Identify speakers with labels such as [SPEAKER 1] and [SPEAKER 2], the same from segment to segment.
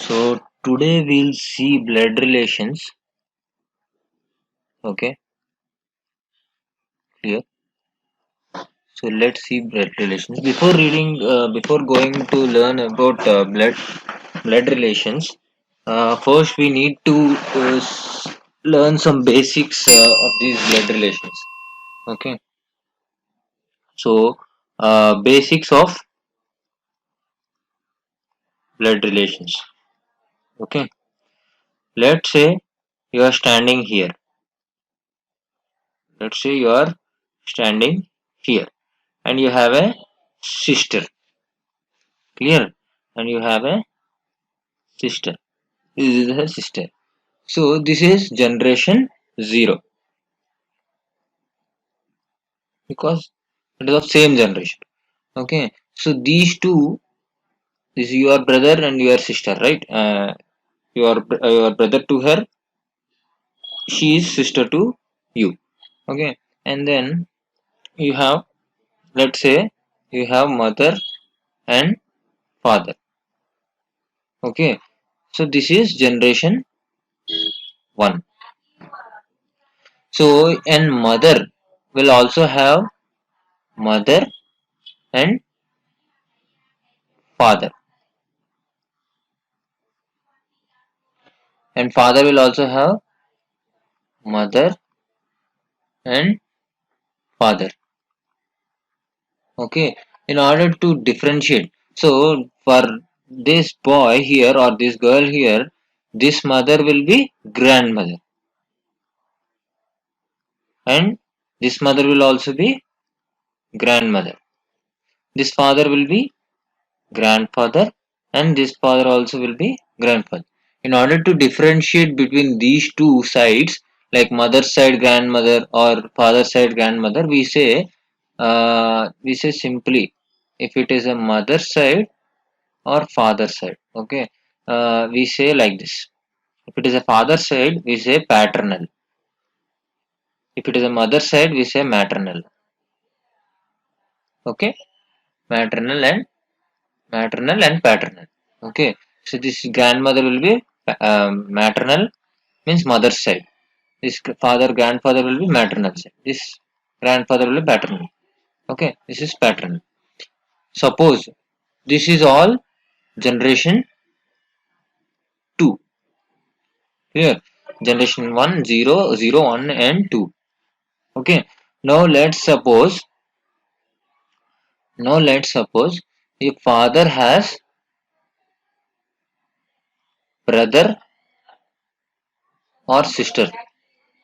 [SPEAKER 1] So today we'll see blood relations. Okay, clear. So let's see blood relations. Before going to learn about blood relations, first we need to learn some basics of these blood relations. Okay, so basics of blood relations. Okay, let's say you are standing here. Let's say you are standing here, and you have a sister. Clear, and you have a sister. This is her sister. So this is generation 0 because it is of same generation. Okay. So these two, this is your brother and your sister, right? Your brother to her, she is sister to you. Okay. And then you have, let's say, you have mother and father. Okay. So this is generation 1. So and mother will also have mother and father, and father will also have mother and father. Okay, in order to differentiate, so for this boy here or this girl here, this mother will be grandmother, and this mother will also be grandmother. This father will be grandfather, and this father also will be grandfather. In order to differentiate between these two sides, like mother side grandmother or father side grandmother, we say simply if it is a mother side or father side. Okay, we say like this. If it is a father side, we say paternal. If it is a mother side, we say maternal. Okay, maternal and paternal. Okay, so this grandmother will be maternal, means mother side. This father grandfather will be maternal side. This grandfather will be paternal. Okay, this is paternal. Suppose this is all generation 2. Here generation 1, 0, 0, 1 and 2. Okay, now let's suppose if father has brother or sister,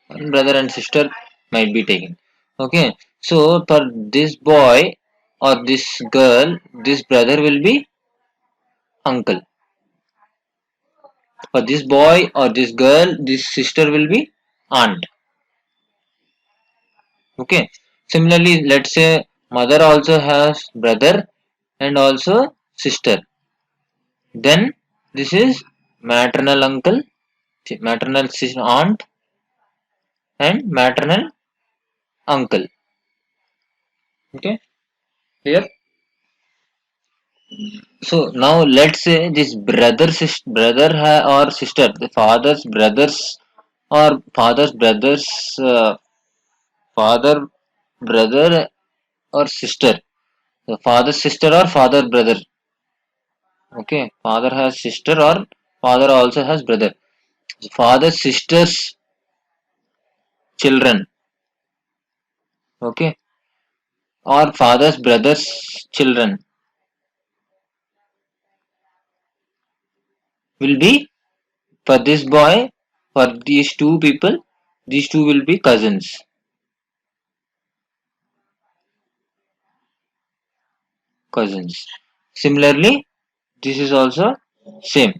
[SPEAKER 1] brother and sister might be taken. Okay, so for this boy or this girl, this brother will be uncle. For this boy or this girl, this sister will be aunt. Okay, similarly, let's say mother also has brother and also sister, then this is maternal uncle, maternal aunt, and maternal uncle. Okay, here. So now let's say this or sister, the father's brothers, father brother or sister, the father's sister or father brother. Okay, father has sister or father also has brother. Father's sister's children, okay, or father's brother's children will be, for this boy, for these two people, these two will be cousins. Cousins. Similarly, this is also same.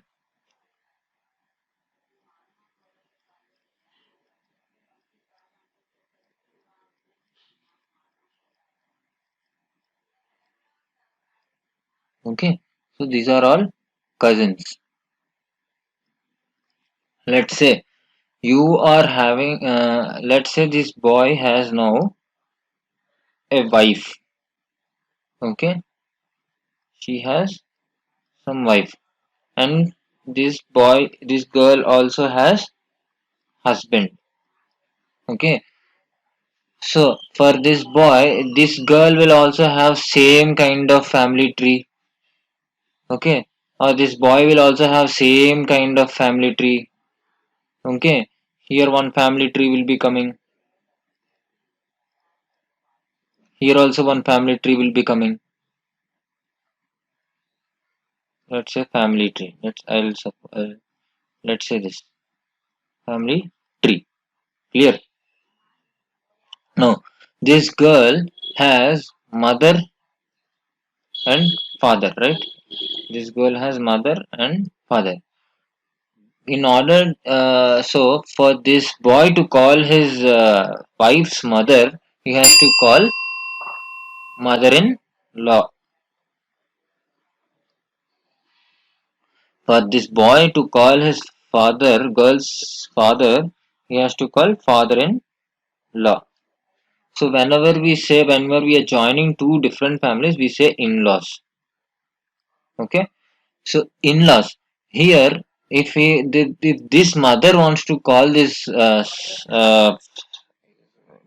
[SPEAKER 1] Okay, so these are all cousins. Let's say you are having, let's say this boy has now a wife. Okay, she has some wife, and this girl also has husband. Okay, so for this boy, this girl will also have same kind of family tree. Okay, or this boy will also have same kind of family tree. Okay, here one family tree will be coming. Here also one family tree will be coming. Let's say family tree. Let's say this family tree. Clear? No, this girl has mother and father, right? This girl has mother and father. In order, so for this boy to call his wife's mother, he has to call mother-in-law. For this boy to call his father, girl's father, he has to call father-in-law. So whenever we are joining two different families, we say in-laws. Okay. So in-laws here, if this mother wants to call this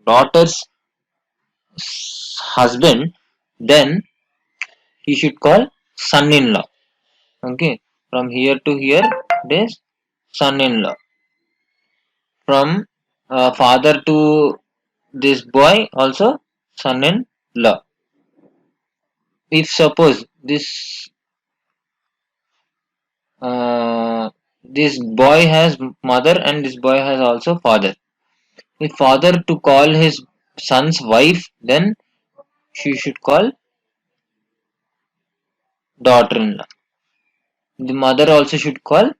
[SPEAKER 1] daughter's husband, then he should call son-in-law. Okay, from here to here, it is son-in-law. From father to this boy, also son-in-law. If suppose this boy has mother and this boy has also father. If father to call his son's wife, then she should call daughter-in-law. The mother also should call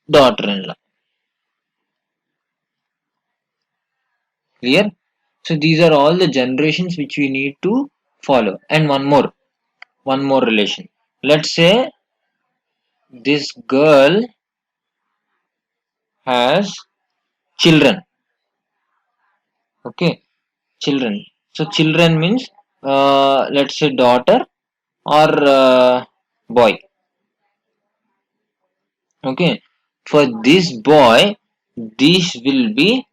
[SPEAKER 1] daughter-in-law. Clear? So these are all the generations which we need to follow. And one more relation. Let's say this girl has children. Okay, children. So children means let's say daughter or boy. Okay, for this boy, this will be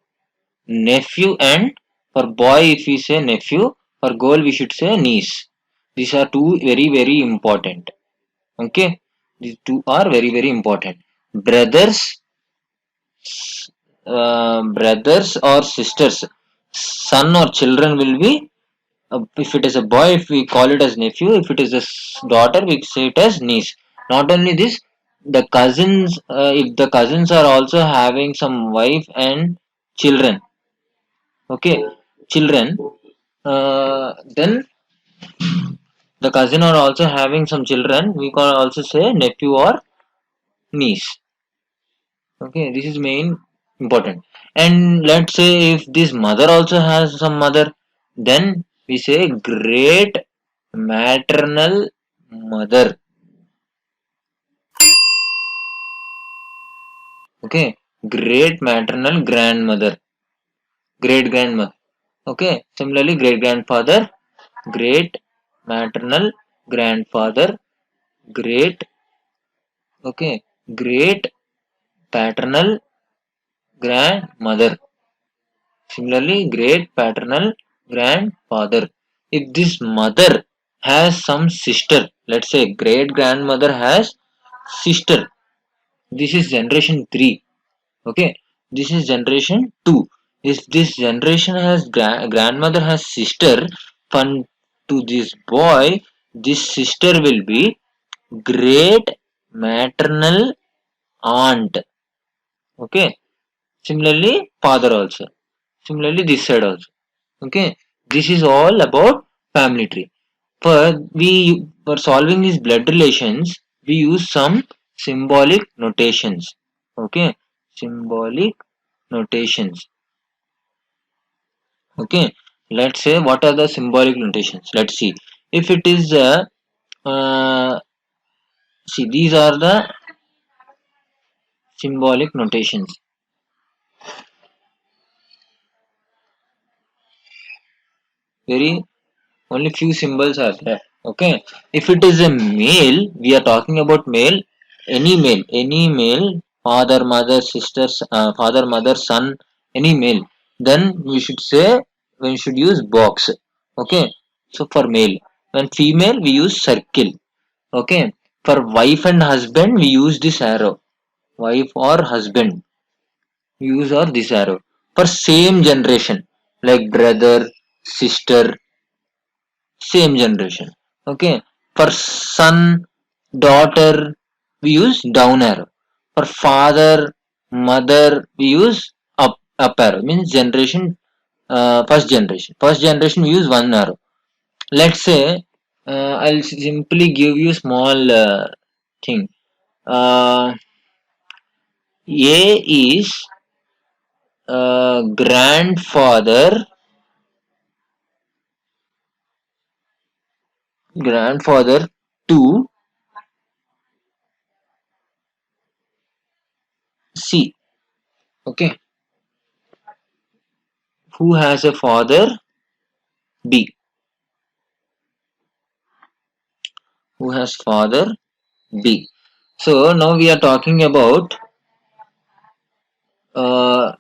[SPEAKER 1] nephew, and for boy if we say nephew, for girl we should say niece. These are two very important. Okay, these two are very important. Brothers, brothers or sisters, son or children will be, if it is a boy, if we call it as nephew, if it is a daughter, we say it as niece. Not only this, the cousins, if the cousins are also having some wife and children, okay, children, then the cousin are also having some children, we can also say nephew or niece. Okay, this is main important. And let's say if this mother also has some mother, then we say great maternal mother. Okay, great maternal grandmother, great grandmother. Okay, similarly great grandfather, great maternal grandfather, great, okay, great paternal grandmother. Similarly, great paternal grandfather. If this mother has some sister, let's say great grandmother has sister, this is generation 3. Okay, this is generation 2. If this generation has grandmother has sister, fun to this boy, this sister will be great maternal aunt. Okay, similarly, father also. Similarly, this side also. Okay, this is all about family tree. For solving these blood relations, we use some symbolic notations. Okay, symbolic notations. Okay, let's say what are the symbolic notations. Let's see. If it is see, these are the symbolic notations. Very only few symbols are there. Okay, if it is a male, we are talking about male, any male, father, mother, sisters, father, mother, son, any male, then we should say, we should use box. Okay, so for male. When female, we use circle. Okay, for wife and husband, we use this arrow. Wife or husband, use or this arrow. For same generation, like brother, sister, same generation. Okay, for son, daughter, we use down arrow. For father, mother, we use up arrow, means generation. First generation we use one arrow. Let's say, I'll simply give you small thing. A is grandfather to C. Okay, who has a father B, who has father B. So now we are talking about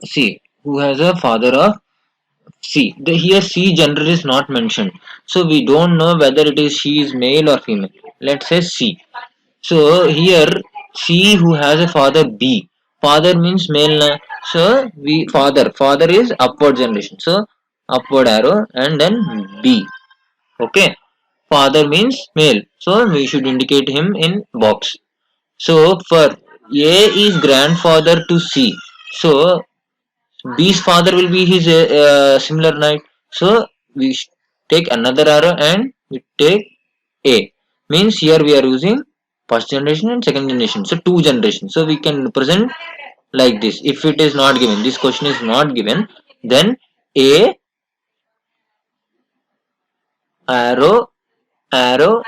[SPEAKER 1] C, who has a father of C. Here C gender is not mentioned, so we don't know whether it is she is male or female. Let's say C. So here C who has a father B. Father means male. So we father is upward generation. So upward arrow and then B. Okay. Father means male. So we should indicate him in box. So for A is grandfather to C. So B's father will be his similar knight. So we take another arrow and we take A. Means here we are using first generation and second generation. So two generations. So we can represent like this. If it is not given, this question is not given, then A arrow arrow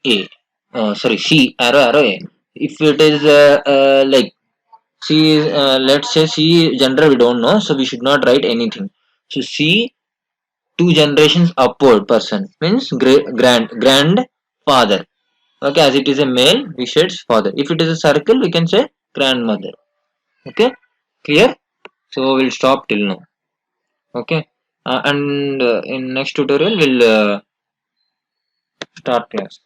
[SPEAKER 1] A. Sorry, C arrow A. If it is like C is, let's say C gender we don't know, so we should not write anything. So C two generations upward person means grandfather. Okay, as it is a male, we said father. If it is a circle, we can say grandmother. Okay, clear? So we'll stop till now. Okay, and in next tutorial we'll start class.